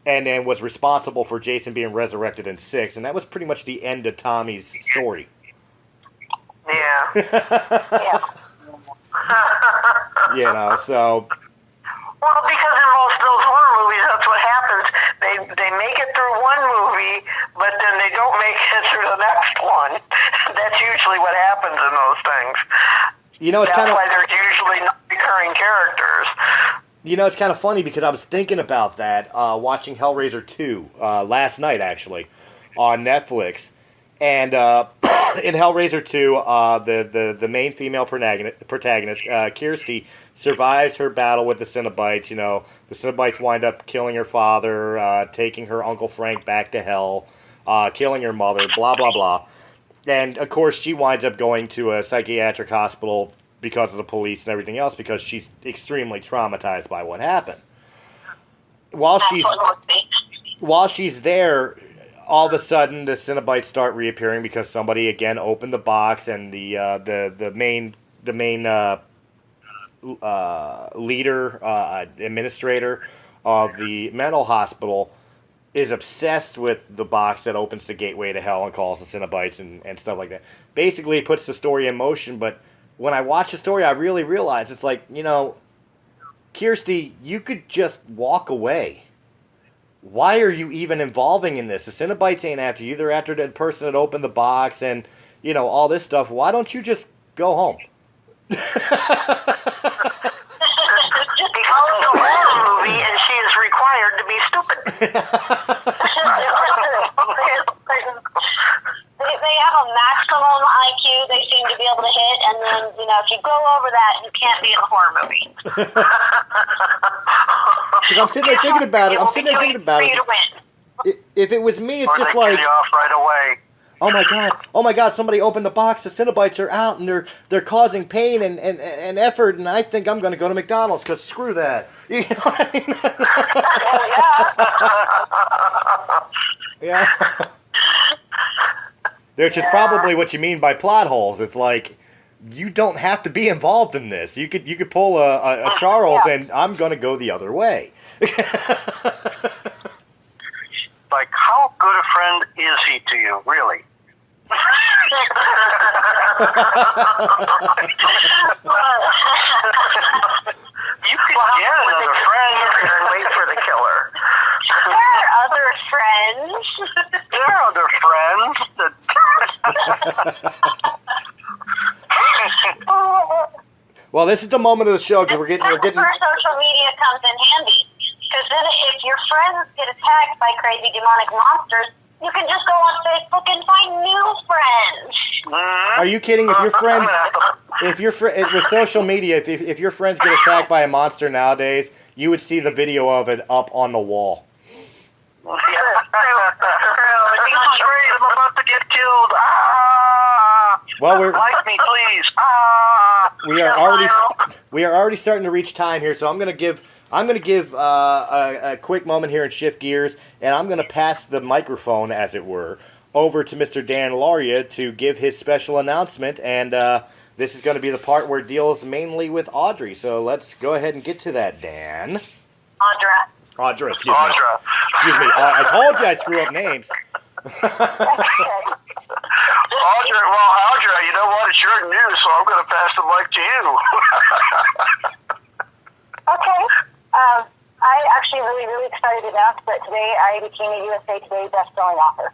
and then was responsible for Jason being resurrected in 6, and that was pretty much the end of Tommy's story. Yeah. You know, so... Well, because in most of those horror movies, that's what happens. They make it through one movie, but then they don't make it through the next one. That's usually what happens in those things. You know, it's that's why there's usually not recurring characters. You know, it's kind of funny because I was thinking about that watching Hellraiser 2 last night, actually, on Netflix. And in Hellraiser 2, the main female protagonist, Kirsty, survives her battle with the Cenobites. You know, the Cenobites wind up killing her father, taking her Uncle Frank back to hell, killing her mother, blah, blah, blah. And, of course, she winds up going to a psychiatric hospital because of the police and everything else, because she's extremely traumatized by what happened. While she's there, all of a sudden the Cenobites start reappearing because somebody again opened the box, and the main leader, administrator of the mental hospital is obsessed with the box that opens the gateway to hell and calls the Cenobites and stuff like that. Basically, it puts the story in motion, but when I watch the story, I really realize it's like, you know, Kirsty, you could just walk away. Why are you even involving in this? The Cenobites ain't after you. They're after the person that opened the box and, you know, all this stuff. Why don't you just go home? Because it's a horror movie and she is required to be stupid. They have a maximum IQ they seem to be able to hit, and then, you know, if you go over that, you can't be in a horror movie. Because I'm sitting there thinking about it. If it was me, it's just like... Or they kill you off right away. Oh my God, somebody opened the box, the Cenobites are out, and they're causing pain and effort, and I think I'm going to go to McDonald's, because screw that. You know what I mean? Yeah. Which is probably what you mean by plot holes. It's like, you don't have to be involved in this. You could pull a Charles, and I'm gonna go the other way. Like, how good a friend is he to you, really? You could get another friend and wait for the killer. There are other friends. There are other friends that. Well, this is the moment of the show because we're getting. That's where social media comes in handy. Because then if your friends get attacked by crazy demonic monsters, you can just go on Facebook and find new friends. Are you kidding? If your friends, with social media, if your friends get attacked by a monster nowadays, you would see the video of it up on the wall. True. This is great. I'm about to get killed. Ah! Well, Like me, please. Ah! we are already starting to reach time here, so I'm gonna give a quick moment here and shift gears, and I'm gonna pass the microphone, as it were, over to Mr. Dan Laria to give his special announcement, and this is going to be the part where it deals mainly with Audrey. So let's go ahead and get to that, Dan. Audra, excuse me. Excuse me. I told you I screw up names. Audra, you know what? It's your news, so I'm going to pass the mic to you. Okay. I'm actually really excited to announce that today I became a USA Today best-selling author.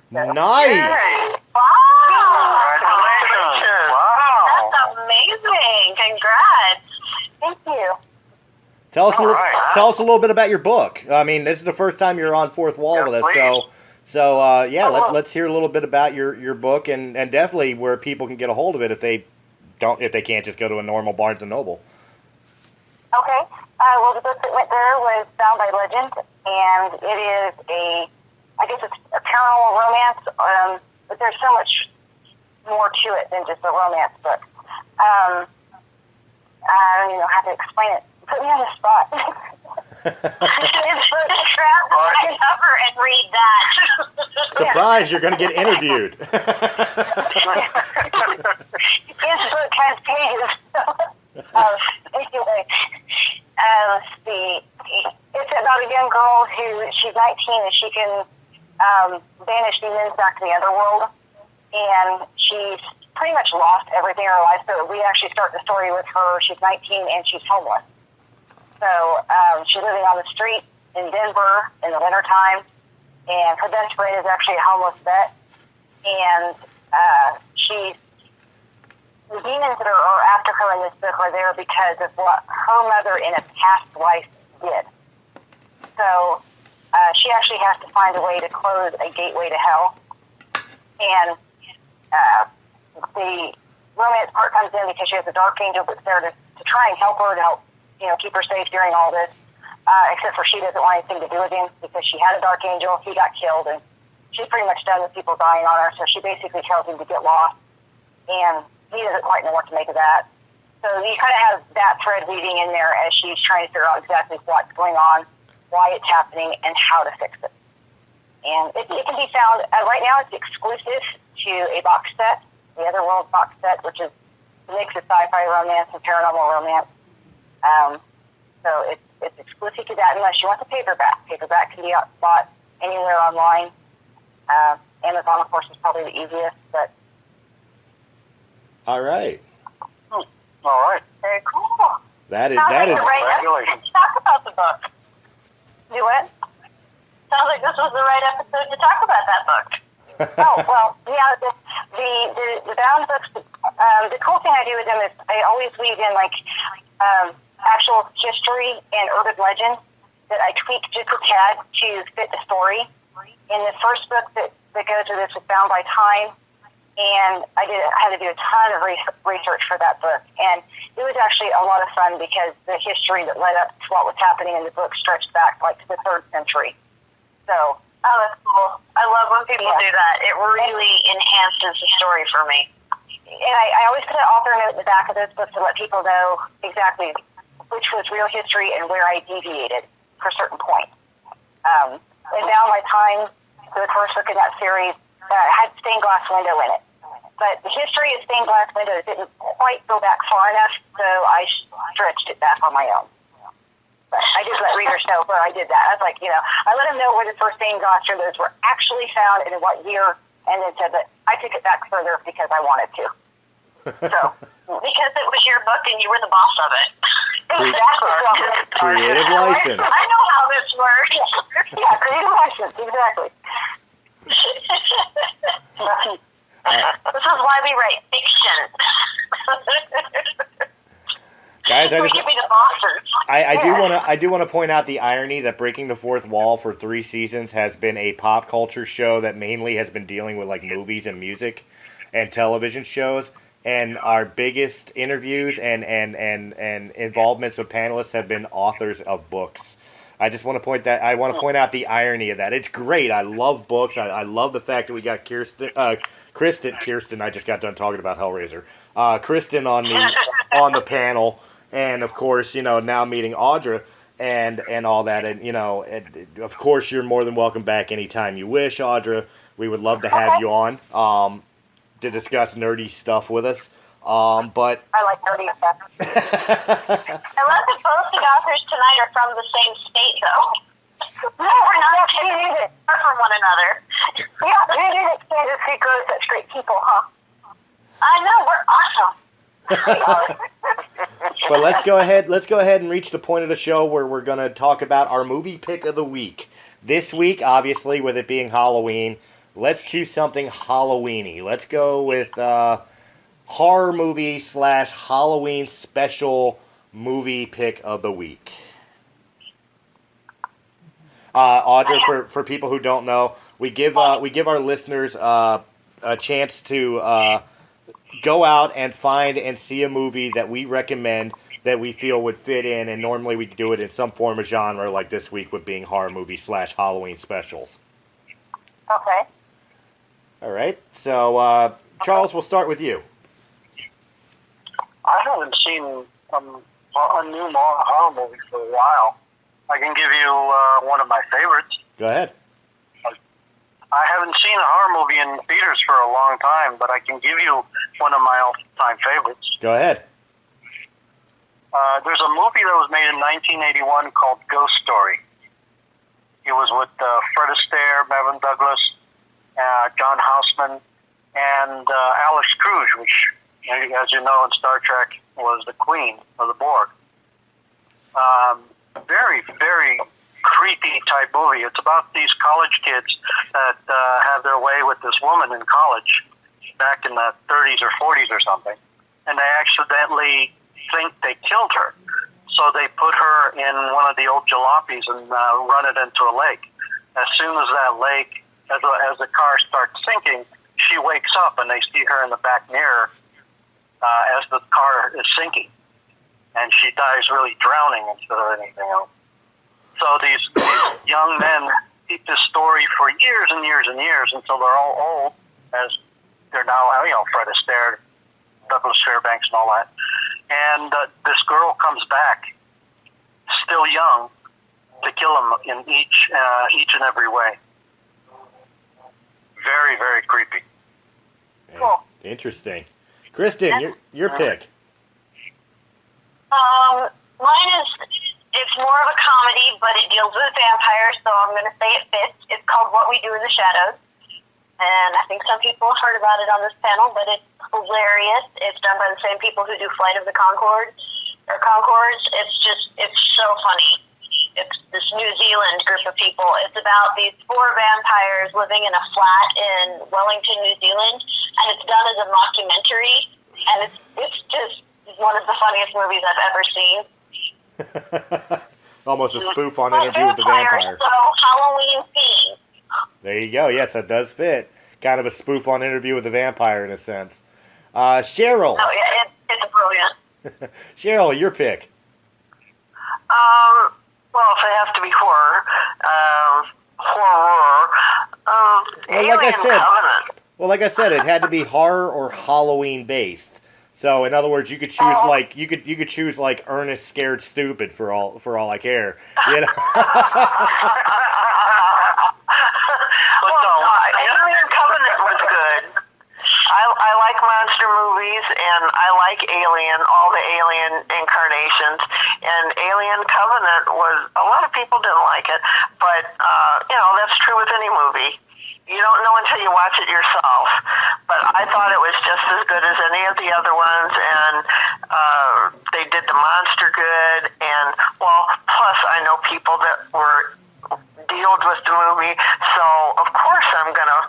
Nice. Yay. Wow. Congratulations. Wow. That's amazing. Congrats. Thank you. Tell us All a little bit about your book. I mean, this is the first time you're on Fourth Wall with us, so let's hear a little bit about your book and definitely where people can get a hold of it if they can't just go to a normal Barnes and Noble. Okay. Well, the book that went there was Bound by Legend, and it is I guess it's a paranormal romance, but there's so much more to it than just a romance book. I don't even know how to explain it. Put me on the spot. Grab the cover and read that. Surprise, you're going to get interviewed. This book has pages. Anyway, let's see. It's about a young girl she's 19 and she can banish demons back to the underworld. And she's pretty much lost everything in her life. So we actually start the story with her. She's 19 and she's homeless. So she's living on the street in Denver in the wintertime. And her best friend is actually a homeless vet. And the demons that are after her in this book are there because of what her mother in a past life did. So she actually has to find a way to close a gateway to hell. And the romance part comes in because she has a dark angel that's there to try and help her, to help keep her safe during all this. Except for she doesn't want anything to do with him because she had a dark angel, he got killed, and she's pretty much done with people dying on her. So she basically tells him to get lost, and he doesn't quite know what to make of that. So you kind of have that thread weaving in there as she's trying to figure out exactly what's going on, why it's happening, and how to fix it. And it can be found, right now it's exclusive to a box set, the Otherworld box set, which is a mix of sci-fi romance and paranormal romance. So it's exclusive to that unless you want the paperback. Paperback can be bought anywhere online. Amazon, of course, is probably the easiest, but... All right. All right. Very cool. That is. Congratulations. Let's talk about the book. Do what? Sounds like this was the right episode to talk about that book. Oh, well, yeah, the bound books, the cool thing I do with them is I always weave in, actual history and urban legend that I tweak just a tad to fit the story. In the first book that goes with this was Bound by Time, and I had to do a ton of research for that book, and it was actually a lot of fun because the history that led up to what was happening in the book stretched back to the 3rd century. So, that's cool. I love when people do that. It really enhances the story for me. And I always put an author note in the back of those books to let people know exactly which was real history and where I deviated for certain points. And Bound by Time, the first book in that series, had stained glass window in it. But the history of stained glass windows didn't quite go back far enough, so I stretched it back on my own. But I just let readers know where I did that. I was like, I let them know where the first stained glass windows were actually found and in what year, and then said that I took it back further because I wanted to. So, because it was your book and you were the boss of it. exactly. Creative license. I know how this works. Yeah, creative license, exactly. This is why we write fiction. Guys, we should be the bosses. I do want to point out the irony that Breaking the Fourth Wall for 3 seasons has been a pop culture show that mainly has been dealing with like movies and music and television shows, and our biggest interviews and involvements with panelists have been authors of books. I just want to point out the irony of that. It's great. I love books. I love the fact that we got Kirsten. I just got done talking about Hellraiser. Kristen on the panel, and of course, now meeting Audra and all that, and of course, you're more than welcome back anytime you wish, Audra. We would love to have you on to discuss nerdy stuff with us. But I like nerdy stuff. I love that both the authors tonight are from the same state, though. No, we're not far from one another. Yeah, we knew that Kansas City grows such great people, huh? I know, we're awesome. But let's go ahead and reach the point of the show where we're going to talk about our movie pick of the week. This week, obviously, with it being Halloween, let's choose something Halloween-y. Let's go with horror movie / Halloween special movie pick of the week. Audra, for people who don't know, we give our listeners a chance to go out and find and see a movie that we recommend that we feel would fit in, and normally we do it in some form of genre, like this week with being horror movie / Halloween specials. Okay. All right. So, Charles, we'll start with you. I haven't seen a new horror movie for a while. I can give you one of my favorites. Go ahead. I haven't seen a horror movie in theaters for a long time, but I can give you one of my all-time favorites. Go ahead. There's a movie that was made in 1981 called Ghost Story. It was with Fred Astaire, Bevan Douglas, John Houseman, and Alex Cruz, which, as you know, in Star Trek was the queen of the Borg. Very, very creepy type movie. It's about these college kids that have their way with this woman in college back in the 30s or 40s or something, and they accidentally think they killed her. So they put her in one of the old jalopies and run it into a lake. As soon as that lake, as the car starts sinking, she wakes up and they see her in the back mirror as the car is sinking. And she dies really drowning instead of anything else. So these young men keep this story for years and years and years until they're all old, as they're now, Fred Astaire, Douglas Fairbanks and all that. And this girl comes back, still young, to kill him in each and every way. Very, very creepy. Cool. Interesting. Kristen, your pick. Mine it's more of a comedy, but it deals with vampires, so I'm going to say it fits. It's called What We Do in the Shadows. And I think some people have heard about it on this panel, but it's hilarious. It's done by the same people who do Flight of the Conchords. It's so funny. It's this New Zealand group of people. It's about these 4 vampires living in a flat in Wellington, New Zealand, and it's done as a mockumentary, and it's just one of the funniest movies I've ever seen. Almost a spoof on Interview with the Vampire. So Halloween theme. There you go. Yes, that does fit. Kind of a spoof on Interview with the Vampire in a sense. Cheryl. Oh yeah, it's brilliant. Cheryl, your pick. Well, if it has to be horror, Covenant. Like I said, it had to be horror or Halloween based. So, in other words, you could choose you could choose like Ernest Scared Stupid for all I care. You know? Alien Covenant was good. I like movies, and I like Alien, all the Alien incarnations. And Alien Covenant was, a lot of people didn't like it, but, that's true with any movie. You don't know until you watch it yourself. But I thought it was just as good as any of the other ones, and they did the monster good. And, plus I know people that were dealed with the movie, so of course I'm going to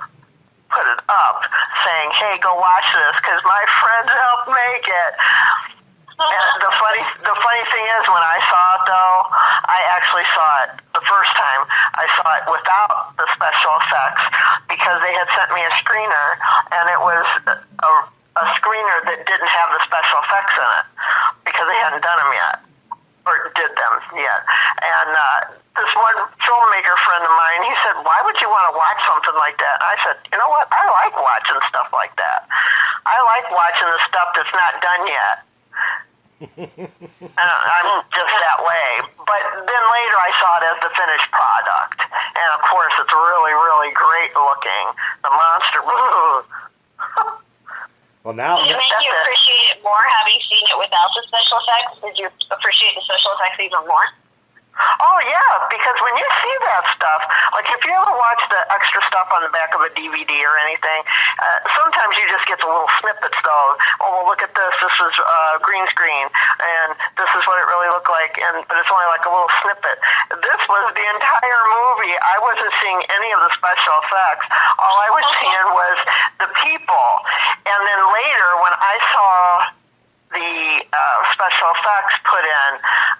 put it up saying, hey, go watch this, because my friends helped make it. And the funny thing is, when I saw it, though, I actually saw it the first time. I saw it without the special effects because they had sent me a screener, and it was a screener that didn't have the special effects in it because they hadn't done them yet, or did them yet. And this one filmmaker friend of mine, he said, why would you want to watch something like that? And I said, you know what? I like watching stuff like that. I like watching the stuff that's not done yet. I'm just that way. But then later I saw it as the finished product. And of course it's really, really great looking. The monster. Well, now... Did it make you appreciate it more having seen it without the special effects? Did you appreciate the special effects even more? Oh, yeah, because when you see that stuff, like if you ever watch the extra stuff on the back of a DVD or anything, sometimes you just get the little snippets, though. Oh, well, look at this. This is green screen, and this is what it really looked like, but it's only like a little snippet. This was the entire movie. I wasn't seeing any of the special effects. All I was seeing was the people. And then later, when I saw the special effects put in,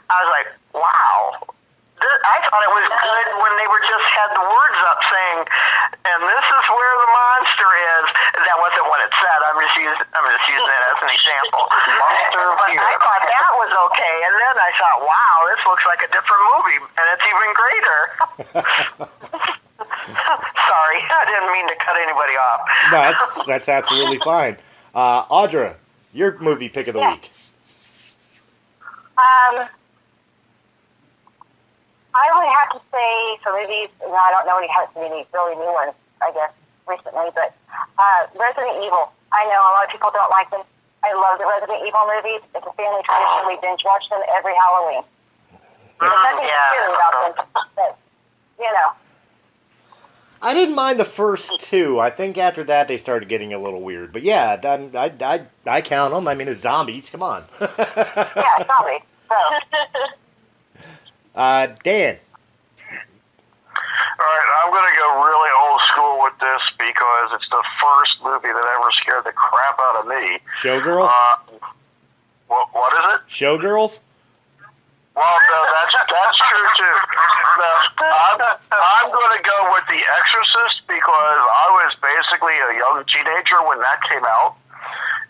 I was like, wow. I thought it was good when they were just had the words up saying, and this is where the monster is. That wasn't what it said. I'm just using that as an example. But I thought that was okay. And then I thought, wow, this looks like a different movie, and it's even greater. Sorry, I didn't mean to cut anybody off. No, that's absolutely fine. Audra, your movie pick of the week. I would have to say for movies, I don't know haven't seen any really new ones, I guess, recently, but Resident Evil. I know a lot of people don't like them. I love the Resident Evil movies. It's a family tradition. We binge watch them every Halloween. There's nothing scary about them, but, I didn't mind the first two. I think after that they started getting a little weird. But yeah, I count them. I mean, it's zombies. Come on. Yeah, zombies. So. Dan. All right, I'm going to go really old school with this because it's the first movie that ever scared the crap out of me. Showgirls? What is it? Showgirls? Well, no, that's true too. No, I'm going to go with The Exorcist because I was basically a young teenager when that came out.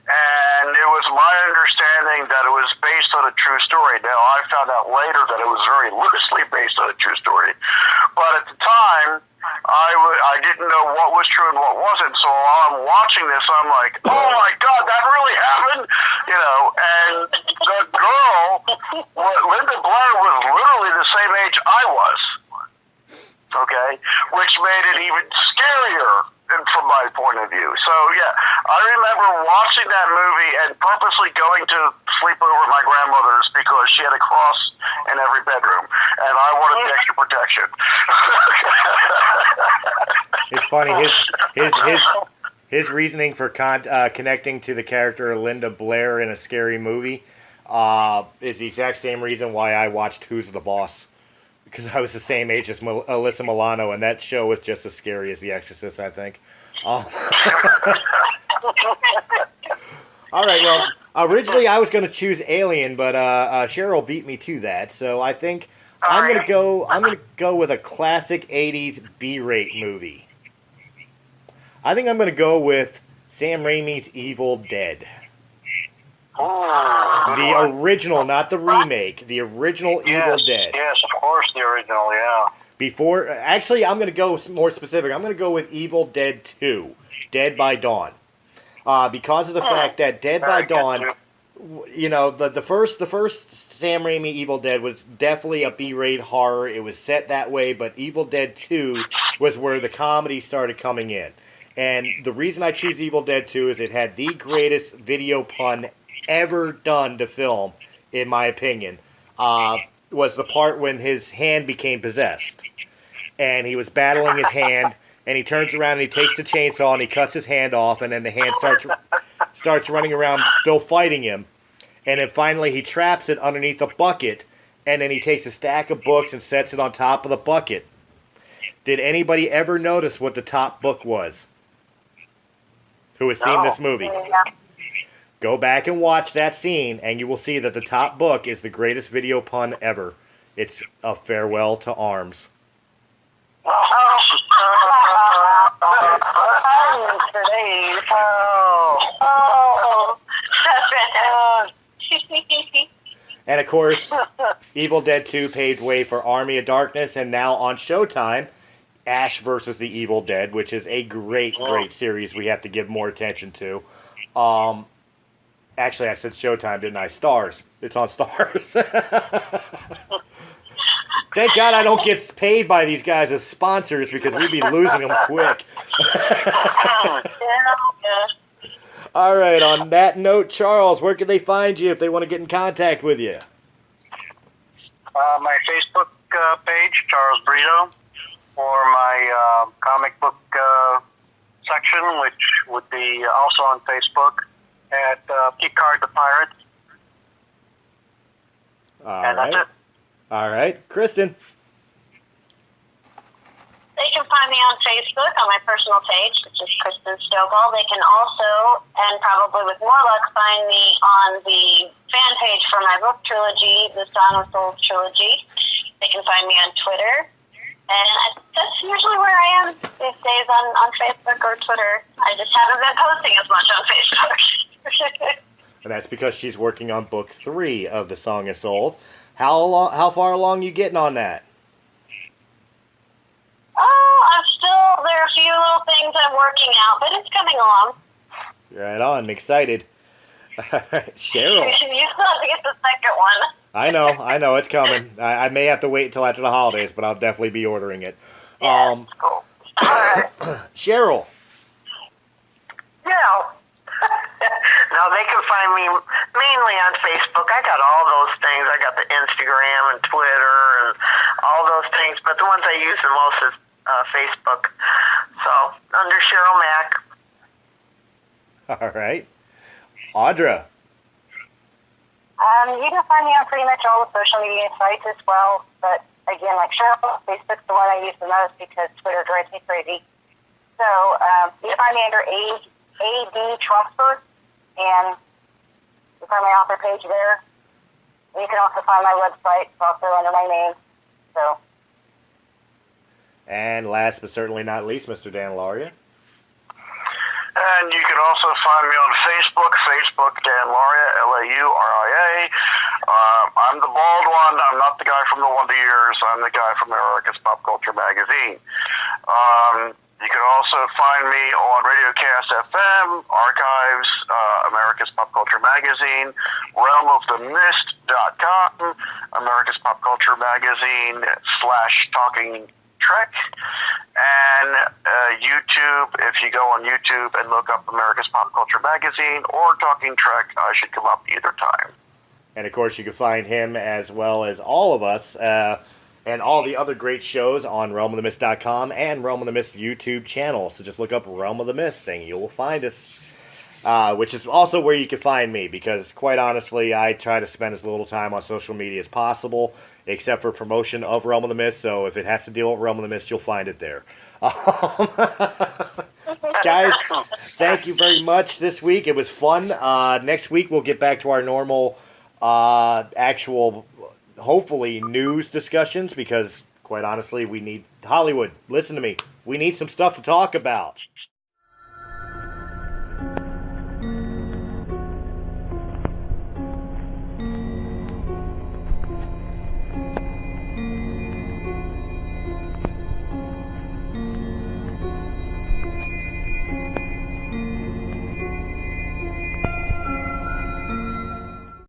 And it was my understanding that it was based on a true story. Now, I found out later that it was very loosely based on a true story. But at the time, I didn't know what was true and what wasn't. So while I'm watching this, I'm like, oh my God, that really happened? And the girl, Linda Blair, was literally the same age I was. Okay? Which made it even scarier from my point of view. So, yeah, I remember watching that movie and purposely going to sleep over at my grandmother's because she had a cross in every bedroom, and I wanted the extra protection. It's funny, his reasoning for connecting to the character of Linda Blair in a scary movie is the exact same reason why I watched Who's the Boss. Because I was the same age as Alyssa Milano, and that show was just as scary as The Exorcist, I think. All right, well, originally I was going to choose Alien, but Cheryl beat me to that, so I think I'm going to go with a classic 80s B-rate movie. I think I'm going to go with Sam Raimi's Evil Dead. The original, not the remake. The original Evil Dead. Yes, of course, the original, yeah. Actually, I'm going to go more specific. I'm going to go with Evil Dead 2, Dead by Dawn. Because of the fact that Dead by Dawn, the first Sam Raimi Evil Dead was definitely a B-rate horror. It was set that way, but Evil Dead 2 was where the comedy started coming in. And the reason I choose Evil Dead 2 is it had the greatest video pun ever done to film, in my opinion. Was the part when his hand became possessed. And he was battling his hand, and he turns around and he takes the chainsaw and he cuts his hand off, and then the hand starts running around still fighting him. And then finally he traps it underneath a bucket, and then he takes a stack of books and sets it on top of the bucket. Did anybody ever notice what the top book was? Who has seen this movie? Yeah. Go back and watch that scene, and you will see that the top book is the greatest video pun ever. It's A Farewell to Arms. And of course, Evil Dead 2 paved way for Army of Darkness, and now on Showtime, Ash versus the Evil Dead, which is a great series we have to give more attention to. Actually, I said Showtime, didn't I? Stars. It's on Stars. Thank God I don't get paid by these guys as sponsors, because we'd be losing them quick. All right, on that note, Charles, where can they find you if they want to get in contact with you? My Facebook page, Charles Brito, or my comic book section, which would be also on Facebook, at Picard the Pirate. All and right. that's it. All right. Kristen. They can find me on Facebook on my personal page, which is Kristen Stovall. They can also, and probably with more luck, find me on the fan page for my book trilogy, the Song of Souls trilogy. They can find me on Twitter. And that's usually where I am these days on Facebook or Twitter. I just haven't been posting as much on Facebook. And that's because she's working on book 3 of the Song of Souls. How far along you getting on that? Oh, there are a few little things I'm working out, but it's coming along. Right on. I'm excited. Cheryl. You still have to get the second one. I know. It's coming. I may have to wait until after the holidays, but I'll definitely be ordering it. Yeah, cool. Cheryl. Yeah. No, they can find me mainly on Facebook. I got all those things. I got the Instagram and Twitter and all those things, but the ones I use the most is Facebook. So, under Cheryl Mack. All right. Audra. You can find me on pretty much all the social media sites as well, but again, like Cheryl, Facebook's the one I use the most because Twitter drives me crazy. So you can find me under A.D. Trumpster, and you can find my author page there. And you can also find my website, it's also under my name. So. And last but certainly not least, Mr. Dan Lauria. And you can also find me on Facebook, Dan Lauria, Lauria. I'm the bald one. I'm not the guy from the Wonder Years. I'm the guy from America's Pop Culture Magazine. You can also find me on Radiocast FM, Archives, America's Pop Culture Magazine, realmofthemist.com, America's Pop Culture Magazine / Talking Trek, and YouTube. If you go on YouTube and look up America's Pop Culture Magazine or Talking Trek, I should come up either time. And of course, you can find him as well as all of us and all the other great shows on realmofthemist.com and Realm of the Mist YouTube channel. So just look up Realm of the Mist and you will find us, which is also where you can find me, because quite honestly, I try to spend as little time on social media as possible, except for promotion of Realm of the Mist. So if it has to deal with Realm of the Mist, you'll find it there. Guys, thank you very much this week. It was fun. Next week, we'll get back to our normal actual, hopefully, news discussions, because quite honestly, we need Hollywood. Listen to me. We need some stuff to talk about.